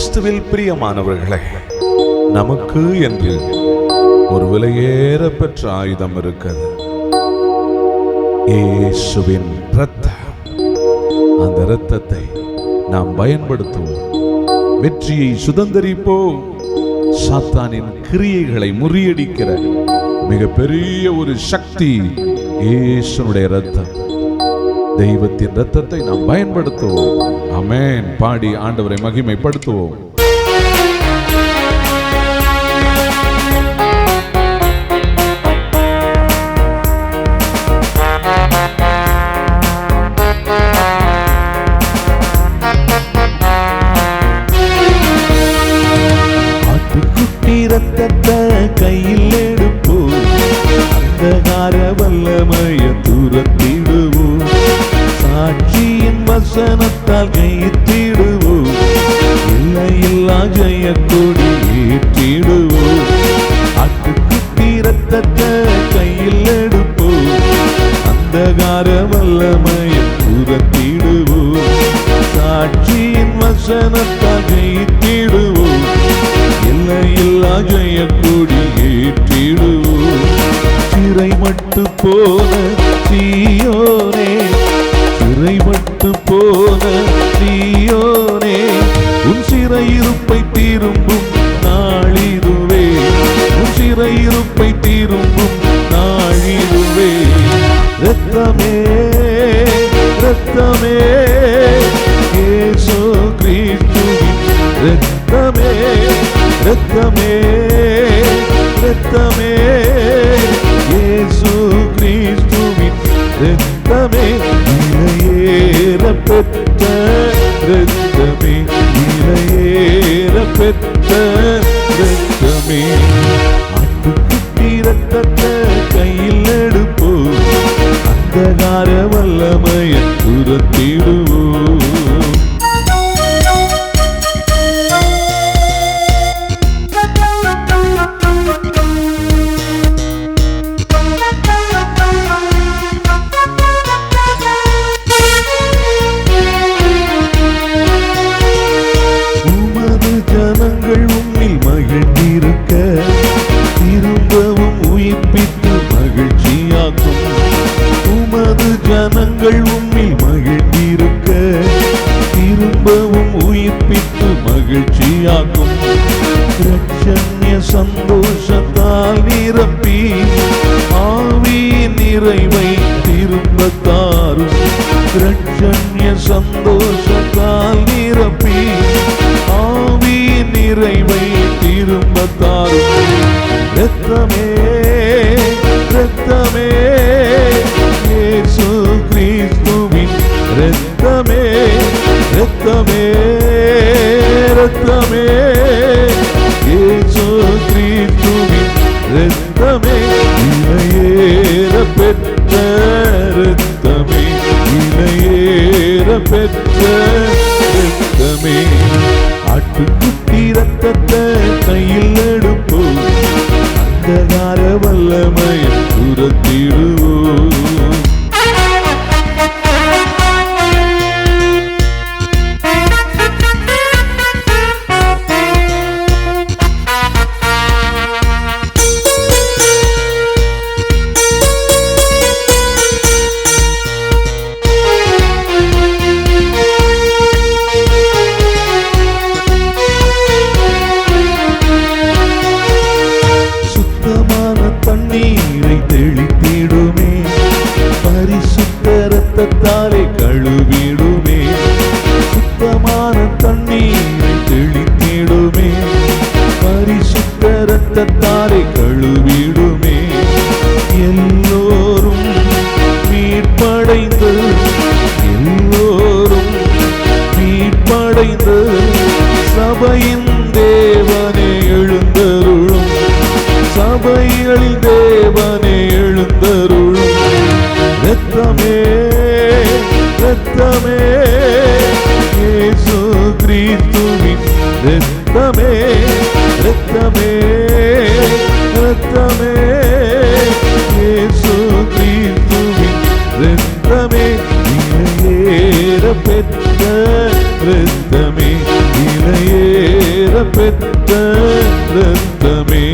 கிறிஸ்துவில் பிரியமானவர்களே, நமக்கு என்று ஒரு விலையேற பெற்ற ஆயுதம் இருக்கிறது. இயேசுவின் இரத்தம். அந்த இரத்தத்தை நாம் பயன்படுத்துவோம். வெற்றியை சுதந்தரிப்போம். சாத்தானின் கிரியைகளை முறியடிக்கிற மிகப்பெரிய ஒரு சக்தி இயேசுனுடைய இரத்தம். தெய்வத்தின் இரத்தத்தை நாம் பயன்படுத்துவோம். ஆமென். பாடி ஆண்டவரை மகிமைப்படுத்துவோம். ஆட்டுக்குட்டி இரத்தத்தை கையில் எடுப்போம், அந்தகார வல்லமைய துரத்திடுவோம். சாட்சியின் வசனத்தால் கைத்திடுவோம், இல்லையில்லா ஜெய கொடி ஏற்றிடுவோம். ஆட்டுக்குட்டி இரத்தத்தை கையில் எடுப்போம், அந்தகார வல்லமைய துரத்திடுவோம். சாட்சியின் வசனத்தால் கைத்திடுவோம், இல்லையில்லா ஜெய கொடி ஏற்றிடுவோம். சிறைமட்டு போன சீயோனே, சிறைமட்டு போன சீயோனே, உன் சிறையிருப்பை திரும்பும் நாளிதுவே, உன் சிறையிருப்பை திரும்பும் நாளிதுவே. இரத்தமே இரத்தமே இயேசு கிறிஸ்துவின் இரத்தமே, இரத்தமே இரத்தமே இயேசு கிறிஸ்துவின் இரத்தமே. இலையேற பெற்ற இரத்தமே, இலையேற பெற்ற இரத்தமே. ஆட்டுக்குட்டி இரத்தத்தை கையில் எடுப்போம், அந்தகார வல்லமையை துரத்திடுவோம். ஜனங்கள் உன்னில் மகிழ்ந்திருக்க திரும்பவும் உயிர்ப்பித்து மகிழ்ச்சியாக்கும். உமது ஜனங்கள் உன்னில் மகிழ்ந்திருக்க திரும்பவும் உயிர்ப்பித்து மகிழ்ச்சியாக்கும். இரட்சண்ய சந்தோஷத்தால் நிரப்பி ஆவியின் நிறைவை திரும்ப தாரும். இரட்சண்ய சந்தோஷத்தால் நிரப்பி ஆவியின் நிறைவை திரும்ப தாரும். இரத்தமே இரத்தமே இயேசு கிறிஸ்துவின் இரத்தமே, இரத்தமே இரத்தமே இயேசு கிறிஸ்துவின் இரத்தமே. இலையேற பெற்ற இரத்தமே, இலையேற பெற்ற இரத்தமே. ஆட்டுக்குட்டி இரத்தத்தை கையில் எடுப்போம், அந்தகார வல்லமையை துரத்திடுவோம். தண்ணீரை தெளித்திடுமே, பரிசுத்த இரத்தத்தாலே கழுவிடுமே. சுத்தமான தண்ணீரை தெளித்திடுமே, பரிசுத்த இரத்தத்தாலே கழுவிடுமே. எல்லோரும் மீட்படைந்து, எல்லோரும் மீட்படைந்து சபையின் தேவனே எழுந்தருளும், சபைகளில் தேவனே எழுந்தருளும். இரத்தமே இரத்தமே இயேசு கிறிஸ்துவின் இரத்தமே, இரத்தமே இரத்தமே இயேசு கிறிஸ்துவின் இரத்தமே. இலையேற பெற்ற இரத்தமே, விலையேற பெற்ற இரத்தமே.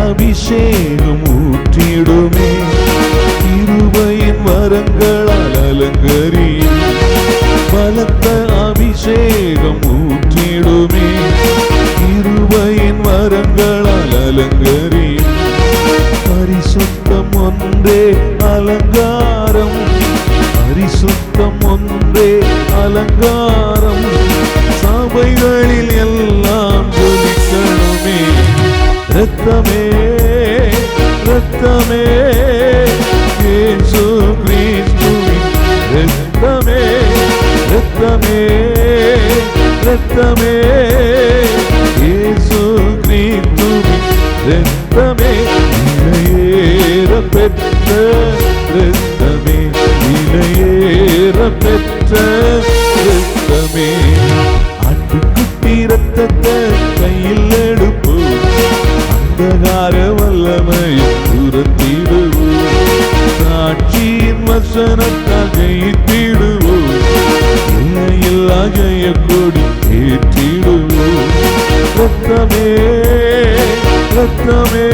அபிஷேகம் ஊற்றிடுமே, கிருபையின் வரங்களால் அலங்கரி. பலத்த அபிஷேகம் ஊற்றிடுமே, கிருபையின் வரங்களால் அலங்கரி. பரிசுத்தம் ஒன்றே அலங்காரம், பரிசுத்தம் ஒன்றே அலங்காரம். சபைகளில் எல்லாம் ஜொலிக்கணுமே. இரத்தமே இரத்தமே இயேசு கிறிஸ்துவின் இரத்தமே. இரத்தமே இரத்தமே இயேசு கிறிஸ்துவின் இரத்தமே. விலையேற பெற்ற இரத்தமே, விலையேற பெற்ற இரத்தமே. ஆட்டுக்குட்டி இரத்தத்தை கையில் எடுப்போம், அந்தகார வல்லமையை துரத்திடுவோம். சாட்சியின் வசனத்தால் ஜெயித்திடுவோம், இல்லையில்லா ஜெய கொடி ஏற்றிடுவோம். இரத்தமே இரத்தமே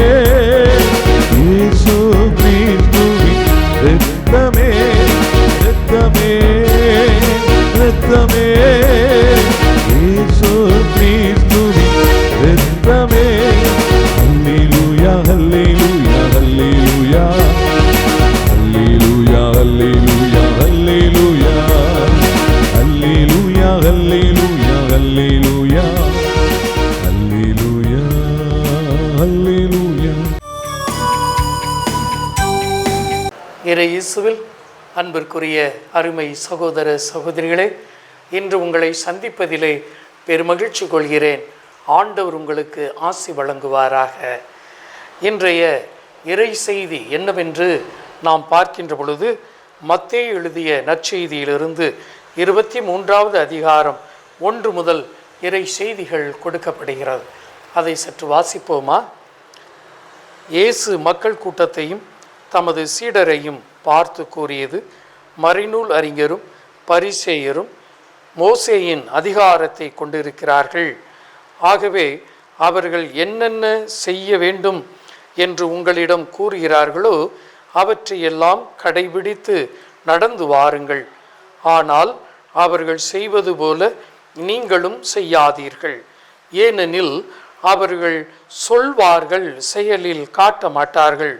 இயேசு கிறிஸ்துவின் இரத்தமே. இரத்தமே இரத்தமே இயேசு கிறிஸ்துவின் இரத்தமே. ஹல்லேலூயா ஹல்லேலூயா ஹல்லேலூயா ஹல்லேலூயா ஹல்லேலூயா ஹல்லேலூயா ஹல்லேலூயா ஹல்லேலூயா ஹல்லேலூயா ஹல்லேலூயா ஹல்லேலூயா. இறை இயேசுவில் அன்பிற்குரிய அருமை சகோதர சகோதரிகளே, இன்று உங்களை சந்திப்பதிலே பெருமகிழ்ச்சி கொள்கிறேன். ஆண்டவர் உங்களுக்கு ஆசி வழங்குவாராக. இன்றைய இறை செய்தி என்னவென்று நாம் பார்க்கின்ற பொழுது, மத்தேயு எழுதிய நற்செய்தியிலிருந்து 23வது அதிகாரம் 1 முதல் இறை செய்திகள் கொடுக்கப்படுகிறது. அதை சற்று வாசிப்போமா? இயேசு மக்கள் கூட்டத்தையும் தமது சீடரையும் பார்த்து கூறியது, மறைநூல் அறிஞரும் பரிசேயரும் மோசேயின் அதிகாரத்தை கொண்டிருக்கிறார்கள். ஆகவே அவர்கள் என்னென்ன செய்ய வேண்டும் என்று உங்களிடம் கூறுகிறார்களோ அவற்றையெல்லாம் கடைபிடித்து நடந்து வாருங்கள். ஆனால் அவர்கள் செய்வது போல நீங்களும் செய்யாதீர்கள். ஏனெனில் அவர்கள் சொல்வார்கள், செயலில் காட்ட மாட்டார்கள்.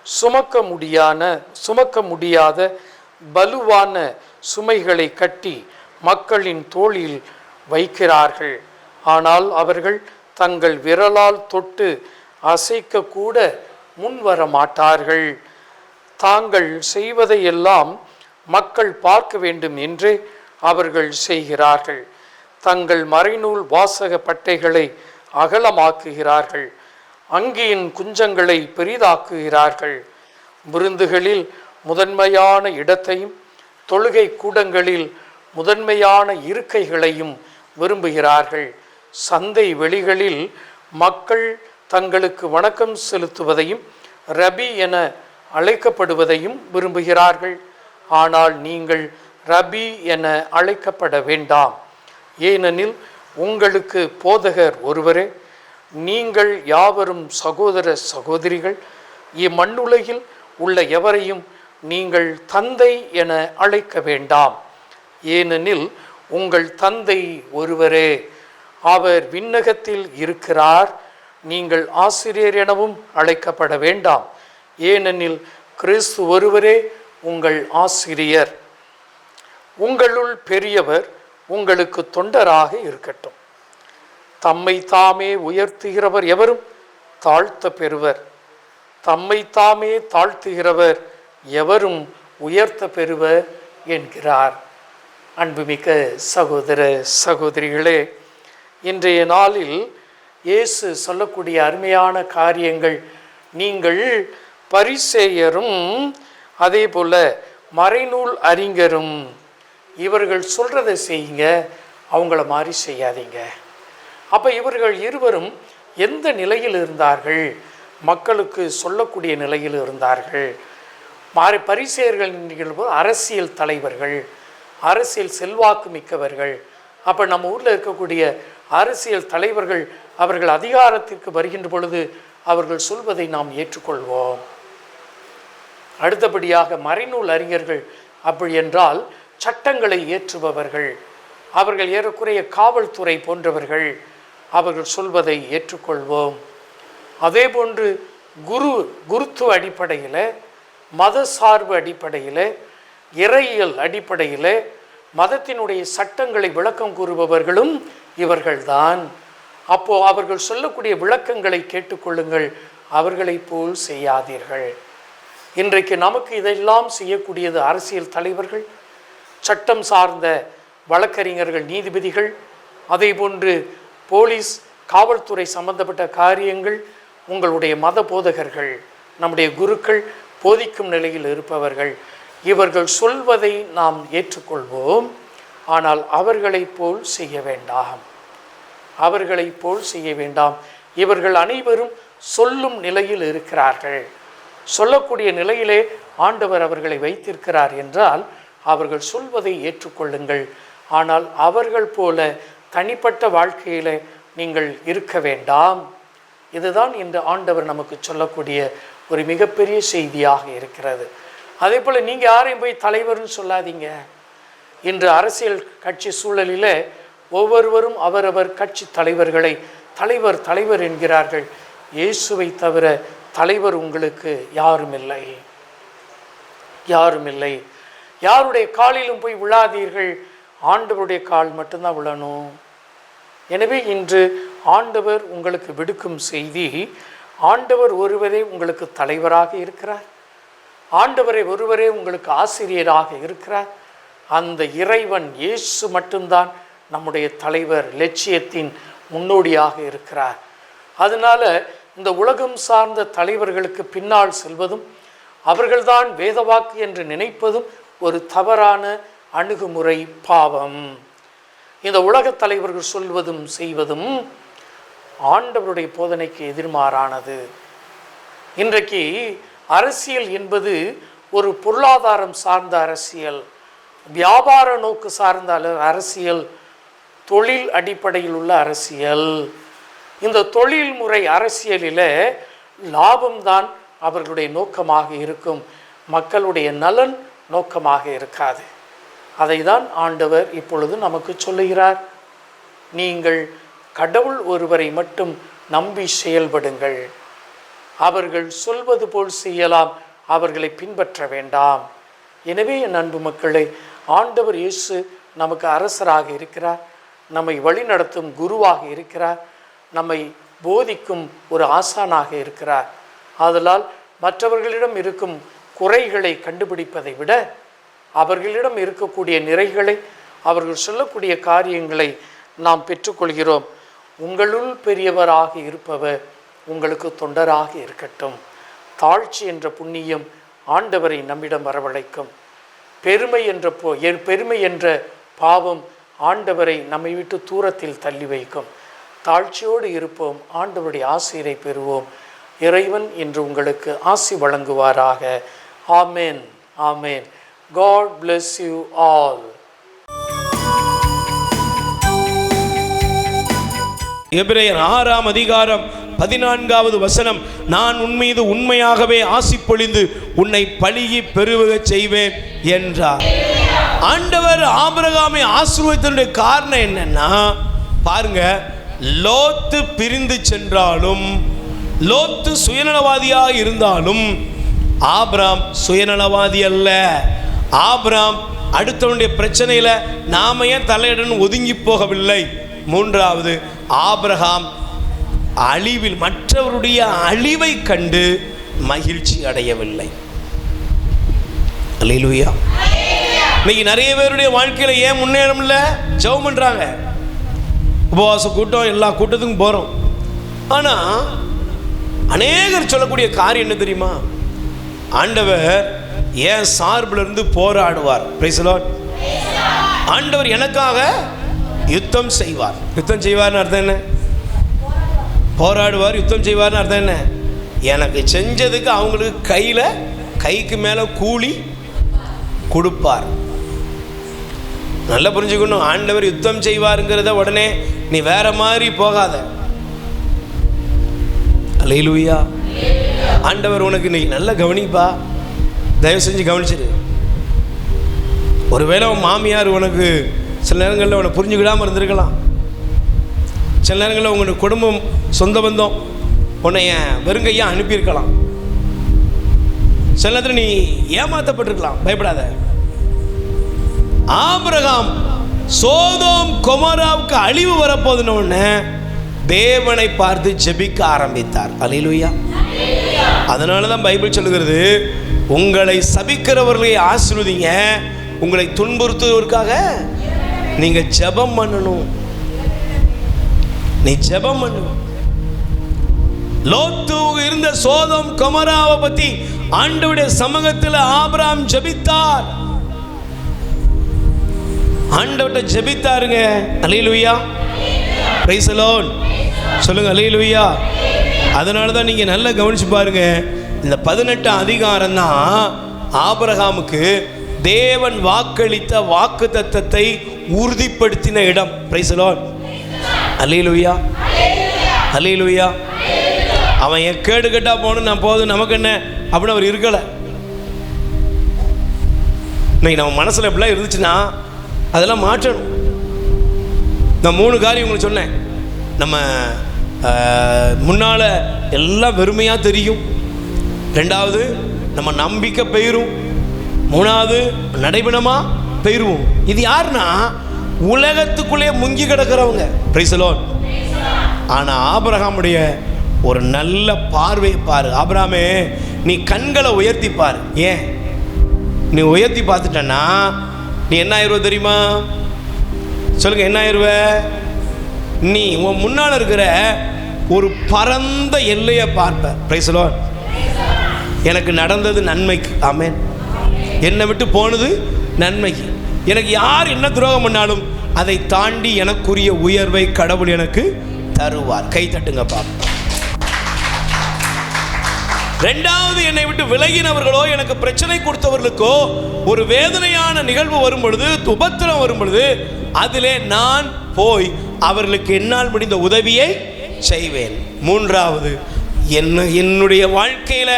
சுமக்க முடியாத பலுவான சுமைகளை கட்டி மக்களின் தோளில் வைக்கிறார்கள். ஆனால் அவர்கள் தங்கள் விரலால் தொட்டு அசைக்க கூட முன்வர மாட்டார்கள். தாங்கள் செய்வதையெல்லாம் மக்கள் பார்க்க வேண்டும் என்றே அவர்கள் செய்கிறார்கள். தங்கள் மறைநூல் வாசக பட்டைகளை அகலமாக்குகிறார்கள், அங்கியின் குஞ்சங்களை பெரிதாக்குகிறார்கள். விருந்துகளில் முதன்மையான இடத்தையும் தொழுகை கூடங்களில் முதன்மையான இருக்கைகளையும் விரும்புகிறார்கள். சந்தை வெளிகளில் மக்கள் தங்களுக்கு வணக்கம் செலுத்துவதையும் ரபி என அழைக்கப்படுவதையும் விரும்புகிறார்கள். ஆனால் நீங்கள் ரபி என அழைக்கப்பட வேண்டாம், ஏனெனில் உங்களுக்கு போதகர் ஒருவரே. நீங்கள் யாவரும் சகோதர சகோதரிகள். இம்மண்ணுலகில் உள்ள எவரையும் நீங்கள் தந்தை என அழைக்க வேண்டாம், ஏனெனில் உங்கள் தந்தை ஒருவரே. அவர் விண்ணகத்தில் இருக்கிறார். நீங்கள் ஆசிரியர் எனவும் அழைக்கப்பட வேண்டாம், ஏனெனில் கிறிஸ்து ஒருவரே உங்கள் ஆசிரியர். உங்களுள் பெரியவர் உங்களுக்கு தொண்டராக இருக்கட்டும். தம்மை தாமே உயர்த்துகிறவர் எவரும் தாழ்த்த பெறுவர், தம்மை தாமே தாழ்த்துகிறவர் எவரும் உயர்த்த பெறுவர் என்கிறார். அன்புமிக்க சகோதர சகோதரிகளே, இன்றைய நாளில் இயேசு சொல்லக்கூடிய அருமையான காரியங்கள், நீங்கள் பரிசேயரும் அதே போல மறைநூல் அறிஞரும் இவர்கள் சொல்கிறதை செய்யுங்க, அவங்கள மாதிரி செய்யாதீங்க. அப்போ இவர்கள் இருவரும் எந்த நிலையில் இருந்தார்கள்? மக்களுக்கு சொல்லக்கூடிய நிலையில் இருந்தார்கள். பரிசேயர்கள் அரசியல் தலைவர்கள், அரசியல் செல்வாக்கு மிக்கவர்கள். அப்போ நம்ம ஊரில் இருக்கக்கூடிய அரசியல் தலைவர்கள் அவர்கள் அதிகாரத்திற்கு வருகின்ற பொழுது அவர்கள் சொல்வதை நாம் ஏற்றுக்கொள்வோம். அடுத்தபடியாக மறைநூல் அறிஞர்கள், அப்படி என்றால் சட்டங்களை ஏற்றுபவர்கள், அவர்கள் ஏறக்குறைய காவல்துறை போன்றவர்கள், அவர்கள் சொல்வதை ஏற்றுக்கொள்வோம். அதே போன்று குருத்துவ அடிப்படையில், மத சார்பு அடிப்படையில், இறையியல் அடிப்படையில் மதத்தினுடைய சட்டங்களை விளக்கம் கூறுபவர்களும் இவர்கள்தான். அப்போது அவர்கள் சொல்லக்கூடிய விளக்கங்களை கேட்டுக்கொள்ளுங்கள், அவர்களை போல் செய்யாதீர்கள். இன்றைக்கு நமக்கு இதெல்லாம் செய்யக்கூடியது அரசியல் தலைவர்கள், சட்டம் சார்ந்த வழக்கறிஞர்கள், நீதிபதிகள், அதே போன்று போலீஸ், காவல்துறை சம்பந்தப்பட்ட காரியங்கள், உங்களுடைய மத போதகர்கள், நம்முடைய குருக்கள், போதிக்கும் நிலையில் இருப்பவர்கள். இவர்கள் சொல்வதை நாம் ஏற்றுக்கொள்வோம். ஆனால் அவர்களைப் போல் செய்ய வேண்டாம், அவர்களைப் போல் செய்ய வேண்டாம். இவர்கள் அனைவரும் சொல்லும் நிலையில் இருக்கிறார்கள். சொல்லக்கூடிய நிலையிலே ஆண்டவர் அவர்களை வைத்திருக்கிறார் என்றால் அவர்கள் சொல்வதை ஏற்றுக்கொள்ளுங்கள். ஆனால் அவர்கள் போல தனிப்பட்ட வாழ்க்கையில் நீங்கள் இருக்க வேண்டாம். இதுதான் இந்த ஆண்டவர் நமக்கு சொல்லக்கூடிய ஒரு மிகப்பெரிய செய்தியாக இருக்கிறது. அதே போல் நீங்கள் யாரையும் போய் தலைவர்னு சொல்லாதீங்க. இன்று அரசியல் கட்சி சூழலில் ஒவ்வொருவரும் அவரவர் கட்சி தலைவர்களை தலைவர் தலைவர் என்கிறார்கள். இயேசுவை தவிர தலைவர் உங்களுக்கு யாரும் இல்லை, யாரும் இல்லை. யாருடைய காலிலும் போய் விழாதீர்கள், ஆண்டவருடைய கால் மட்டும்தான் விழணும். எனவே இன்று ஆண்டவர் உங்களுக்கு விடுக்கும் செய்தி, ஆண்டவர் ஒருவரே உங்களுக்கு தலைவராக இருக்கிறார், ஆண்டவரை ஒருவரே உங்களுக்கு ஆசிரியராக இருக்கிறார். அந்த இறைவன் இயேசு மட்டும்தான் நம்முடைய தலைவர், லட்சியத்தின் முன்னோடியாக இருக்கிறார். அதனால் இந்த உலகம் சார்ந்த தலைவர்களுக்கு பின்னால் செல்வதும் அவர்கள்தான் வேதவாக்கு என்று நினைப்பதும் ஒரு தவறான அணுகுமுறை, பாவம். இந்த உலகத் தலைவர்கள் சொல்வதும் செய்வதும் ஆண்டவருடைய போதனைக்கு எதிர்மாறானது. இன்றைக்கு அரசியல் என்பது ஒரு பொருளாதாரம் சார்ந்த அரசியல், வியாபார நோக்கு சார்ந்த அரசியல், தொழில் அடிப்படையில் உள்ள அரசியல். இந்த தொழில்முறை அரசியலில் லாபம்தான் அவர்களுடைய நோக்கமாக இருக்கும், மக்களுடைய நலன் நோக்கமாக இருக்காது. அதை தான் ஆண்டவர் இப்பொழுது நமக்கு சொல்லுகிறார். நீங்கள் கடவுள் ஒருவரை மட்டும் நம்பி செயல்படுங்கள், அவர்கள் சொல்வது போல் செய்யலாம், அவர்களை பின்பற்ற வேண்டாம். எனவே என் அன்பு மக்களை, ஆண்டவர் இயேசு நமக்கு அரசராக இருக்கிறார், நம்மை வழிநடத்தும் குருவாக இருக்கிறார், நம்மை போதிக்கும் ஒரு ஆசானாக இருக்கிறார். ஆதலால் மற்றவர்களிடம் இருக்கும் குறைகளை கண்டுபிடிப்பதை விட அவர்களிடம் இருக்கக்கூடிய நிறைகளை, அவர்கள் சொல்லக்கூடிய காரியங்களை நாம் பெற்றுக்கொள்கிறோம். உங்களுள் பெரியவராக இருப்பவர் உங்களுக்கு தொண்டராக இருக்கட்டும். தாழ்ச்சி என்ற புண்ணியம் ஆண்டவரை நம்மிடம் வரவழைக்கும். பெருமை என்ற பாவம் ஆண்டவரை நம்மை விட்டு தூரத்தில் தள்ளி வைக்கும். தாழ்ச்சியோடு இருப்போம், ஆண்டவருடைய ஆசீரை பெறுவோம். இறைவன் இன்று உங்களுக்கு ஆசி வழங்குவாராக. ஆமேன், ஆமேன். God bless you all. எபிரேயர் 6ஆம் அதிகாரம் 14வது வசனம், நான் உன்மீது உண்மையாகவே ஆசி பொழிந்து உன்னை பழிகி பெருகச் செய்வேன் என்றார். ஆண்டவர் ஆபிரகாமை ஆசீர்வதித்ததனுடைய காரணம் என்னன்னா, பாருங்க, லோத்து பிரிந்து சென்றாலும், லோத்து சுயநலவாதியாக இருந்தாலும் ஆபிரகாம் சுயநலவாதி அல்ல. ஆபிரகாம் அடுத்தவனுடைய பிரச்சனையில நாம ஏன் தலையிடன்னு ஒதுங்கி போகவில்லை. மூன்றாவது, ஆபிரகாம் அழிவில், மற்றவருடைய அழிவை கண்டு மகிழ்ச்சி அடையவில்லை. அல்லேலூயா. இன்னைக்கு நிறைய பேருடைய வாழ்க்கையில ஏன் முன்னேறம் இல்லை? ஜெபம் பண்றாங்க, உபவாச கூட்டம், எல்லா கூட்டத்துக்கும் போறோம். ஆனா அநேகர் சொல்லக்கூடிய காரியம் என்ன தெரியுமா? ஆண்டவர் ஏன் சார்பில் இருந்து போராடுவார். Price the Lord. ஆண்டவர் எனக்காக யுத்தம் செய்வார். யுத்தம் செய்வார்னு அர்த்தம் என்ன? போராடுவார். யுத்தம் செய்வார்னு அர்த்தம் என்ன? எனக்கு செஞ்சதுக்கு அவங்களுக்கு கைக்கு மேலே கூலி கொடுப்பார். நல்லா புரிஞ்சுக்கணும். ஆண்டவர் யுத்தம் செய்வாருங்கிறத உடனே நீ வேற மாதிரி போகாத. அல்லேலூயா. ஆண்டவர் உனக்கு இன்னைக்கு நல்லா கவனிப்பா, தயவு செஞ்சு கவனிச்சிரு. ஒருவேளை உன் மாமியார் உனக்கு சில நேரங்களில் உன்னை புரிஞ்சுக்கிடாமல் இருந்திருக்கலாம். சில நேரங்களில் உங்களுடைய குடும்பம் சொந்த பந்தம் உன்னை வெறுங்கையா அனுப்பியிருக்கலாம். சில நேரத்தில் நீ ஏமாற்றப்பட்டிருக்கலாம். பயப்படாத. ஆபிரகாம் சோதோம் கொமோராவுக்கு அழிவு வரப்போதுன்னு உடனே தேவனை பார்த்து ஜெபிக்க ஆரம்பித்தார். அல்லேலூயா. அதனால தான் பைபிள் சொல்லுகிறது, உங்களை சபிக்கிறவர்களை ஆசீர்வதிங்க, உங்களை துன்புறுத்துவதற்காக நீங்க ஜெபம் பண்ணணும். நீ ஜெபம் பண்ணு. லோத்து இருந்த சோதோம் கொமோராவை பத்தி ஆண்டவருடைய சமூகத்தில் ஆபிரகாம் ஜெபித்தார். ஆண்டவர்கிட்ட ஜெபித்தாருங்க. அல்லேலூயா. Praise the Lord. சொல்லுங்க அல்லேலூயா. அதனால தான் நீங்க நல்லா கவனிச்சு பாருங்க. இந்த 18 அதிகாரம் தான் ஆபிரகாமுக்கு தேவன் வாக்களித்த வாக்குத்தத்தத்தை உறுதிப்படுத்தின இடம். Praise the lord. அல்லேலூயா. அல்லேலூயா. அவன் கேடு கட்டா போகணும், நான் போதும், நமக்கு என்ன அப்படின்னு அவர் இருக்கலை. இன்னைக்கு நம்ம மனசில் எப்படிலாம் இருந்துச்சுன்னா அதெல்லாம் மாற்றணும். நான் 3 காரியம் உங்களுக்கு சொன்னேன். நம்ம முன்னால் எல்லாம் வெறுமையாக தெரியும். 2வது நம்ம நம்பிக்கை பெயரும். 3வது நடைபெணமாக பெயருவோம். இது யாருன்னா உலகத்துக்குள்ளே முங்கி கிடக்கிறவங்க. Price the Lord. ஆனால் ஆபிரகாமுடைய ஒரு நல்ல பார்வையை பாரு. ஆபிரகாமே, நீ கண்களை உயர்த்தி பாரு. ஏன் நீ உயர்த்தி பார்த்துட்டன்னா நீ என்ன ஆயிருவ தெரியுமா? சொல்லுங்க, என்ன ஆயிருவ? நீ உன் முன்னால் இருக்கிற ஒரு பரந்த எல்லையை பார்ப்ப. Praise the lord. எனக்கு நடந்தது நன்மைக்கு. ஆமென். என்னை விட்டு போனது நன்மைக்கு. எனக்கு யார் என்ன துரோகம் பண்ணாலும் அதை தாண்டி எனக்குரிய உயர்வை கடவுள் எனக்கு தருவார். கை தட்டுங்க பாப்பா. 2வது, என்னை விட்டு விலகினவர்களோ, எனக்கு பிரச்சனை கொடுத்தவர்களுக்கோ ஒரு வேதனையான நிகழ்வு வரும் பொழுது, உபத்திரம் வரும் பொழுது, அதிலே நான் போய் அவர்களுக்கு என்னால் முடிந்த உதவியை செய்வேன். 3வது, என்னுடைய வாழ்க்கையில்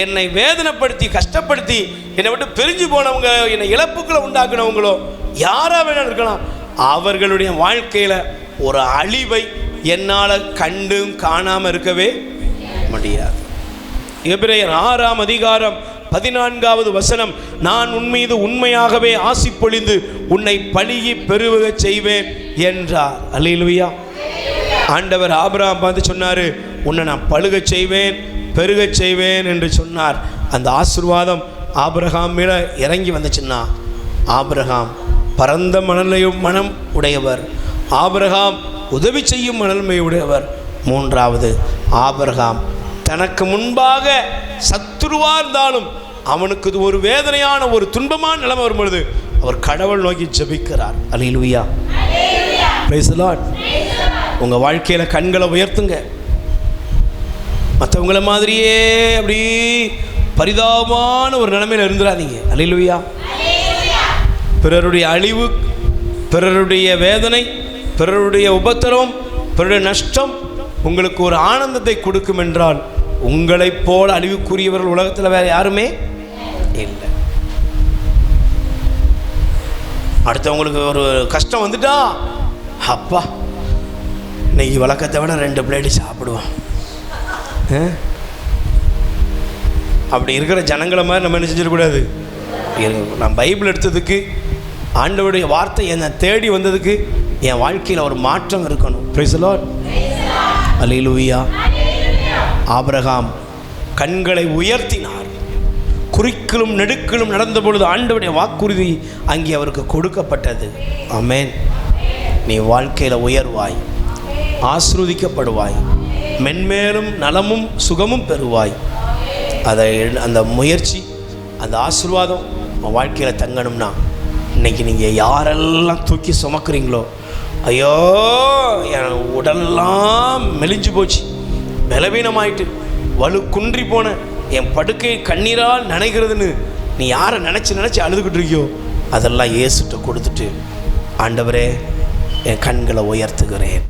என்னை வேதனைப்படுத்தி கஷ்டப்படுத்தி என்னை விட்டு பிரிஞ்சு போனவங்க, என்னை இழப்புக்களை உண்டாக்குனவங்களோ யாரா வேணாலும் இருக்கலாம், அவர்களுடைய வாழ்க்கையில் ஒரு அழிவை என்னால் கண்டும் காணாமல் இருக்கவே முடியாது. எபிரேயர் 6ஆம் அதிகாரம் 14வது வசனம், நான் உன்மீது உண்மையாகவே ஆசி பொழிந்து உன்னை பழிகி பெருக செய்வேன் என்றார். அல்லேலூயா. ஆண்டவர் ஆபிரகாம் பார்த்து சொன்னாரு, உன்னை நான் பழுக செய்வேன், பெருக செய்வேன் என்று சொன்னார். அந்த ஆசீர்வாதம் ஆபிரகாம் மேல இறங்கி வந்துச்சுன்னா, ஆபிரகாம் பரந்த மனம் உடையவர். ஆபிரகாம் உதவி செய்யும் மனமை உடையவர். 3வது, ஆபிரகாம் தனக்கு முன்பாக சத்துருவா இருந்தாலும் அவனுக்கு ஒரு வேதனையான ஒரு துன்பமான நிலைமை வரும்பொழுது அவர் கடவுள் நோக்கி ஜெபிக்கிறார். அல்லேலூயா. Praise the lord. உங்கள் வாழ்க்கையில் கண்களை உயர்த்துங்க. மற்றவங்கள மாதிரியே அப்படி பரிதாபமான ஒரு நிலைமையில் இருந்துடாதீங்க. அல்லேலூயா. பிறருடைய அழிவு, பிறருடைய வேதனை, பிறருடைய உபத்திரம், பிறருடைய நஷ்டம் உங்களுக்கு ஒரு ஆனந்தத்தை கொடுக்கும் என்றால், உங்களைப் போல அழிவுக்குரியவர்கள் உலகத்தில் வேற யாருமே இல்லை. அடுத்தவங்களுக்கு ஒரு கஷ்டம் வந்துட்டா, அப்பா இன்னைக்கு வழக்கத்தை விட 2 பிளேட் சாப்பிடுவோம். அப்படி இருக்கிற ஜனங்களை மாதிரி நம்ம என்ன செஞ்சிடக்கூடாது. நான் பைபிள் எடுத்ததுக்கு, ஆண்டவருடைய வார்த்தை என்னை தேடி வந்ததுக்கு என் வாழ்க்கையில் ஒரு மாற்றம் இருக்கணும். Price the lord. Hallelujah. Abraham கண்களை உயர்த்தினார். குறிக்கிலும் நெடுக்கிலும் நடந்த பொழுது ஆண்டவருடைய வாக்குறுதி அங்கே அவருக்கு கொடுக்கப்பட்டது. ஆமென். நீ வாழ்க்கையில் உயர்வாய், ஆசீர்வதிக்கப்படுவாய், மென்மேலும் நலமும் சுகமும் பெறுவாய். அந்த முயற்சி, அந்த ஆசீர்வாதம் உன் வாழ்க்கையில் தங்கணும்னா இன்னைக்கு நீங்கள் யாரெல்லாம் தூக்கி சுமக்கிறீங்களோ, ஐயோ என் உடலெல்லாம் மெலிஞ்சு போச்சு, பலவீனமாயிட்டு, வலு குன்றி போன, என் படுக்கை கண்ணீரால் நனைகிறதுன்னு நீ யாரை நினச்சி அழுதுகிட்டு இருக்கியோ, அதெல்லாம் இயேசுட்ட கொடுத்துட்டு, ஆண்டவரே என் கண்களை உயர்த்துகிறேன்.